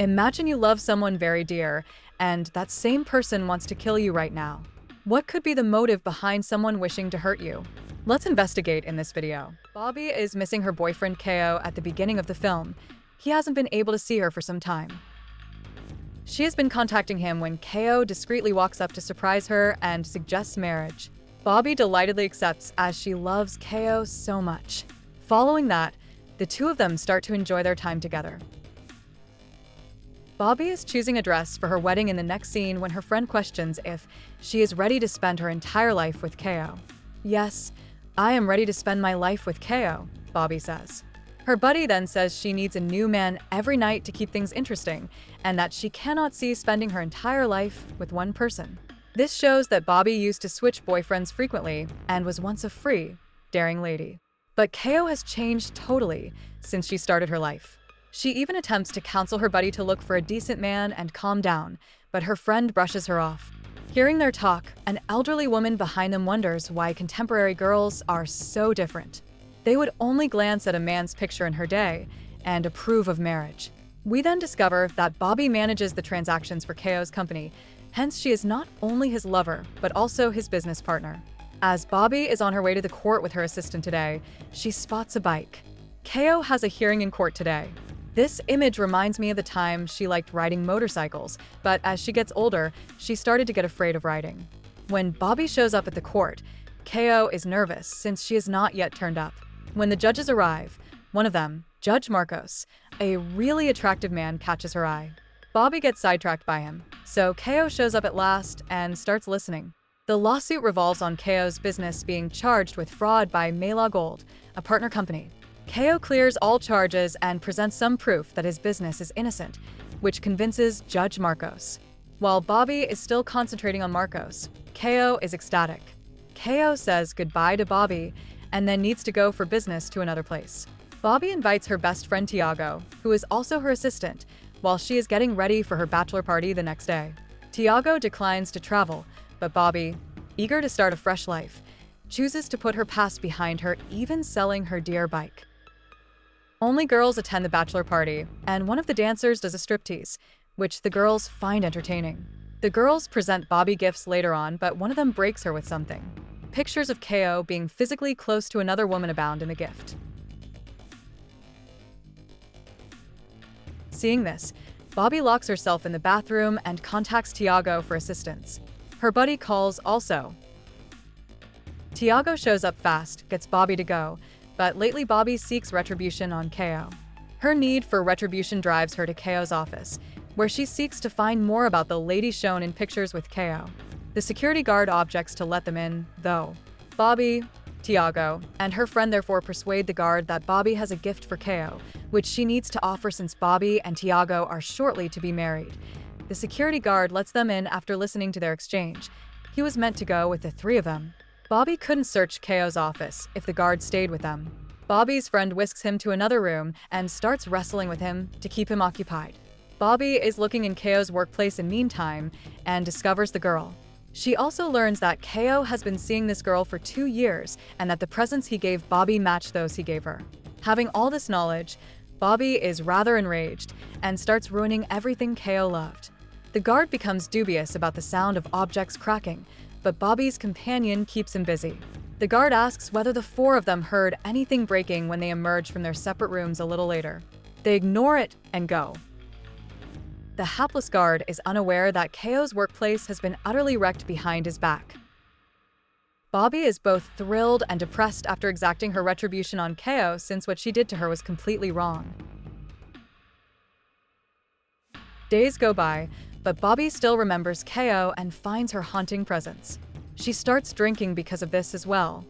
Imagine you love someone very dear, and that same person wants to kill you right now. What could be the motive behind someone wishing to hurt you? Let's investigate in this video. Bobby is missing her boyfriend Ko at the beginning of the film. He hasn't been able to see her for some time. She has been contacting him when Ko discreetly walks up to surprise her and suggests marriage. Bobby delightedly accepts as she loves Ko so much. Following that, the two of them start to enjoy their time together. Bobby is choosing a dress for her wedding in the next scene when her friend questions if she is ready to spend her entire life with Ko. "Yes, I am ready to spend my life with Ko," Bobby says. Her buddy then says she needs a new man every night to keep things interesting, and that she cannot see spending her entire life with one person. This shows that Bobby used to switch boyfriends frequently and was once a free, daring lady. But Ko has changed totally since she started her life. She even attempts to counsel her buddy to look for a decent man and calm down, but her friend brushes her off. Hearing their talk, an elderly woman behind them wonders why contemporary girls are so different. They would only glance at a man's picture in her day and approve of marriage. We then discover that Bobby manages the transactions for Ko's company, hence she is not only his lover, but also his business partner. As Bobby is on her way to the court with her assistant today, she spots a bike. Ko has a hearing in court today. This image reminds me of the time she liked riding motorcycles, but as she gets older, she started to get afraid of riding. When Bobby shows up at the court, Ko is nervous since she has not yet turned up. When the judges arrive, one of them, Judge Marcos, a really attractive man, catches her eye. Bobby gets sidetracked by him, so Ko shows up at last and starts listening. The lawsuit revolves on Ko's business being charged with fraud by Mela Gold, a partner company. Ko clears all charges and presents some proof that his business is innocent, which convinces Judge Marcos. While Bobby is still concentrating on Marcos, Ko is ecstatic. Ko says goodbye to Bobby and then needs to go for business to another place. Bobby invites her best friend Tiago, who is also her assistant, while she is getting ready for her bachelor party the next day. Tiago declines to travel, but Bobby, eager to start a fresh life, chooses to put her past behind her, even selling her dear bike. Only girls attend the bachelor party, and one of the dancers does a striptease, which the girls find entertaining. The girls present Bobby gifts later on, but one of them breaks her with something. Pictures of Ko being physically close to another woman abound in the gift. Seeing this, Bobby locks herself in the bathroom and contacts Tiago for assistance. Her buddy calls also. Tiago shows up fast, gets Bobby to go, but lately Bobby seeks retribution on Ko. Her need for retribution drives her to Ko's office, where she seeks to find more about the lady shown in pictures with Ko. The security guard objects to let them in, though. Bobby, Tiago, and her friend therefore persuade the guard that Bobby has a gift for Ko, which she needs to offer since Bobby and Tiago are shortly to be married. The security guard lets them in after listening to their exchange. He was meant to go with the three of them. Bobby couldn't search Ko's office if the guard stayed with them. Bobby's friend whisks him to another room and starts wrestling with him to keep him occupied. Bobby is looking in Ko's workplace in meantime and discovers the girl. She also learns that Ko has been seeing this girl for 2 years and that the presents he gave Bobby match those he gave her. Having all this knowledge, Bobby is rather enraged and starts ruining everything Ko loved. The guard becomes dubious about the sound of objects cracking, but Bobby's companion keeps him busy. The guard asks whether the four of them heard anything breaking when they emerge from their separate rooms a little later. They ignore it and go. The hapless guard is unaware that Ko's workplace has been utterly wrecked behind his back. Bobby is both thrilled and depressed after exacting her retribution on Ko since what she did to her was completely wrong. Days go by, but Bobby still remembers Ko and finds her haunting presence. She starts drinking because of this as well.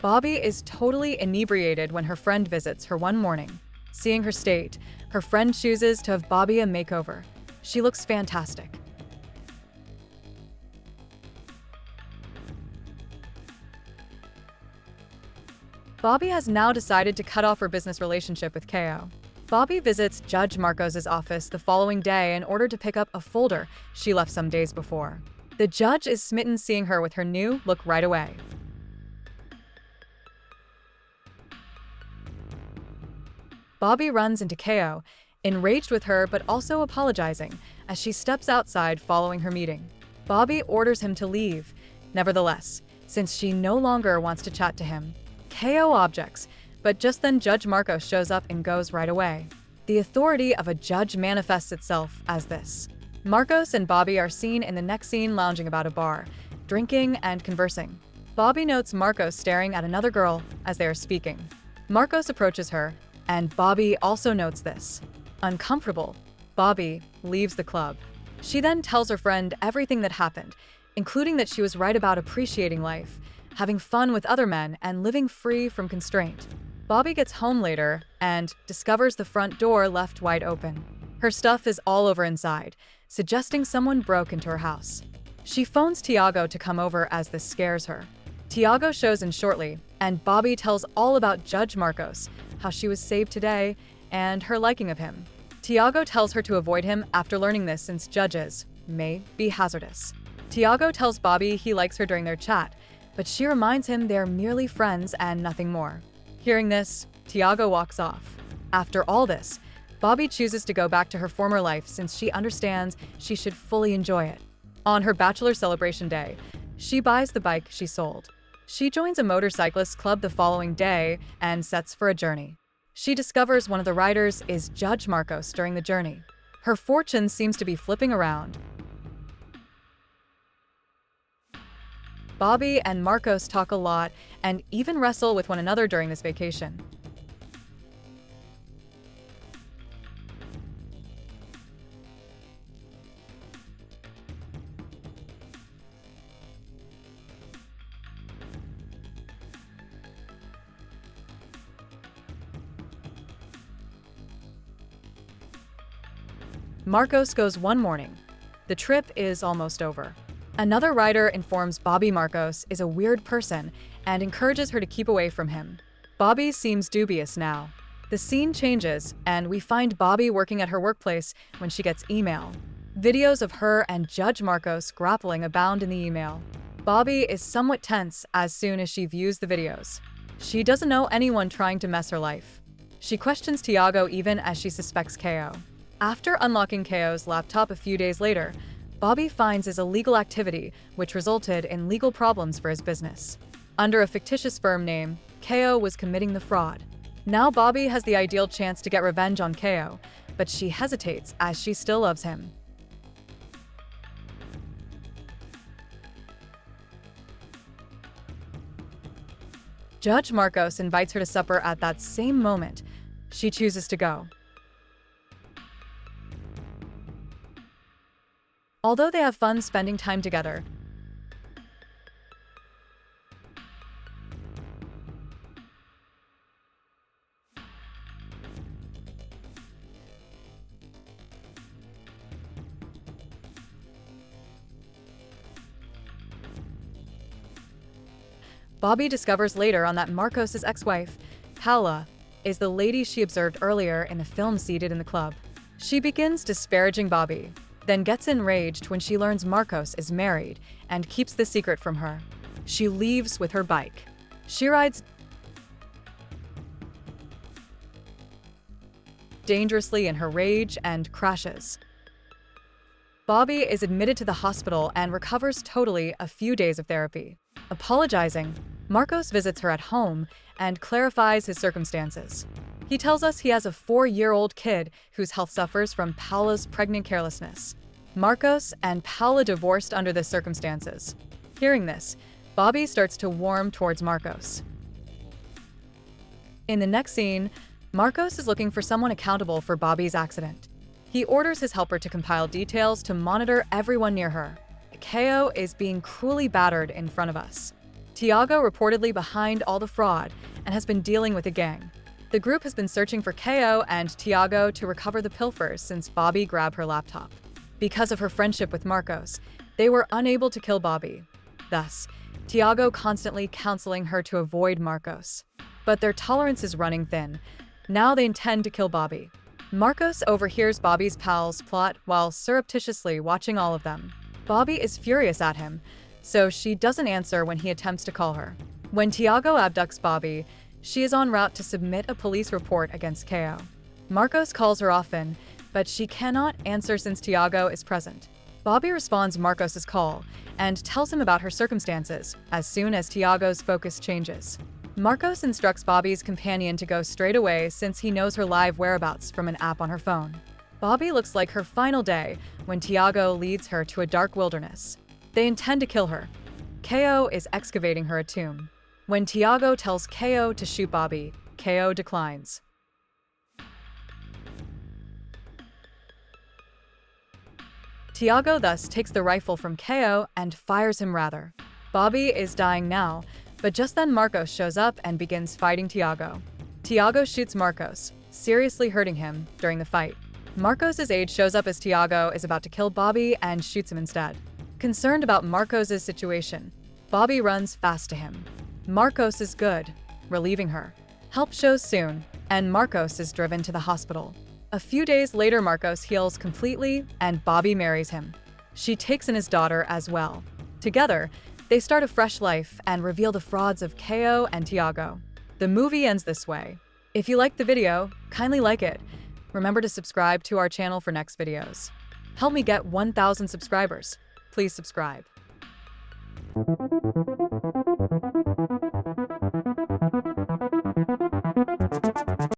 Bobby is totally inebriated when her friend visits her one morning. Seeing her state, her friend chooses to have Bobby a makeover. She looks fantastic. Bobby has now decided to cut off her business relationship with Ko. Bobby visits Judge Marcos's office the following day in order to pick up a folder she left some days before. The judge is smitten seeing her with her new look right away. Bobby runs into KO, enraged with her but also apologizing as she steps outside following her meeting. Bobby orders him to leave. Nevertheless, since she no longer wants to chat to him, KO objects, but just then Judge Marcos shows up and goes right away. The authority of a judge manifests itself as this. Marcos and Bobby are seen in the next scene lounging about a bar, drinking and conversing. Bobby notes Marcos staring at another girl as they are speaking. Marcos approaches her, and Bobby also notes this. Uncomfortable, Bobby leaves the club. She then tells her friend everything that happened, including that she was right about appreciating life, having fun with other men, and living free from constraint. Bobby gets home later and discovers the front door left wide open. Her stuff is all over inside, suggesting someone broke into her house. She phones Tiago to come over as this scares her. Tiago shows in shortly, and Bobby tells all about Judge Marcos, how she was saved today, and her liking of him. Tiago tells her to avoid him after learning this since judges may be hazardous. Tiago tells Bobby he likes her during their chat, but she reminds him they're merely friends and nothing more. Hearing this, Tiago walks off. After all this, Bobby chooses to go back to her former life since she understands she should fully enjoy it. On her bachelor celebration day, she buys the bike she sold. She joins a motorcyclist club the following day and sets for a journey. She discovers one of the riders is Judge Marcos during the journey. Her fortune seems to be flipping around. Bobby and Marcos talk a lot and even wrestle with one another during this vacation. Marcos goes one morning. The trip is almost over. Another rider informs Bobby Marcos is a weird person and encourages her to keep away from him. Bobby seems dubious now. The scene changes, and we find Bobby working at her workplace when she gets email. Videos of her and Judge Marcos grappling abound in the email. Bobby is somewhat tense as soon as she views the videos. She doesn't know anyone trying to mess her life. She questions Tiago even as she suspects KO. After unlocking KO's laptop a few days later, Bobby finds his illegal activity, which resulted in legal problems for his business. Under a fictitious firm name, KO was committing the fraud. Now Bobby has the ideal chance to get revenge on KO, but she hesitates as she still loves him. Judge Marcos invites her to supper at that same moment. She chooses to go. Although they have fun spending time together, Bobby discovers later on that Marcos' ex-wife, Paula, is the lady she observed earlier in the film seated in the club. She begins disparaging Bobby, then gets enraged when she learns Marcos is married and keeps the secret from her. She leaves with her bike. She rides dangerously in her rage and crashes. Bobby is admitted to the hospital and recovers totally a few days of therapy. Apologizing, Marcos visits her at home and clarifies his circumstances. He tells us he has a 4-year-old kid whose health suffers from Paula's pregnant carelessness. Marcos and Paula divorced under the circumstances. Hearing this, Bobby starts to warm towards Marcos. In the next scene, Marcos is looking for someone accountable for Bobby's accident. He orders his helper to compile details to monitor everyone near her. KO is being cruelly battered in front of us. Tiago reportedly behind all the fraud and has been dealing with a gang. The group has been searching for KO and Tiago to recover the pilfers since Bobby grabbed her laptop. Because of her friendship with Marcos, they were unable to kill Bobby. Thus, Tiago constantly counseling her to avoid Marcos. But their tolerance is running thin. Now they intend to kill Bobby. Marcos overhears Bobby's pals plot while surreptitiously watching all of them. Bobby is furious at him, so she doesn't answer when he attempts to call her. When Tiago abducts Bobby, She is en route to submit a police report against Ko. Marcos calls her often, but she cannot answer since Tiago is present. Bobby responds Marcos's call and tells him about her circumstances as soon as Tiago's focus changes. Marcos instructs Bobby's companion to go straight away since he knows her live whereabouts from an app on her phone. Bobby looks like her final day when Tiago leads her to a dark wilderness. They intend to kill her. Ko is excavating her a tomb. When Tiago tells Ko to shoot Bobby, Ko declines. Tiago thus takes the rifle from Ko and fires him rather. Bobby is dying now, but just then Marcos shows up and begins fighting Tiago. Tiago shoots Marcos, seriously hurting him during the fight. Marcos's aide shows up as Tiago is about to kill Bobby and shoots him instead. Concerned about Marcos's situation, Bobby runs fast to him. Marcos is good, relieving her. Help shows soon, and Marcos is driven to the hospital. A few days later, Marcos heals completely, and Bobby marries him. She takes in his daughter as well. Together, they start a fresh life and reveal the frauds of Ko and Tiago. The movie ends this way. If you liked the video, kindly like it. Remember to subscribe to our channel for next videos. Help me get 1,000 subscribers. Please subscribe.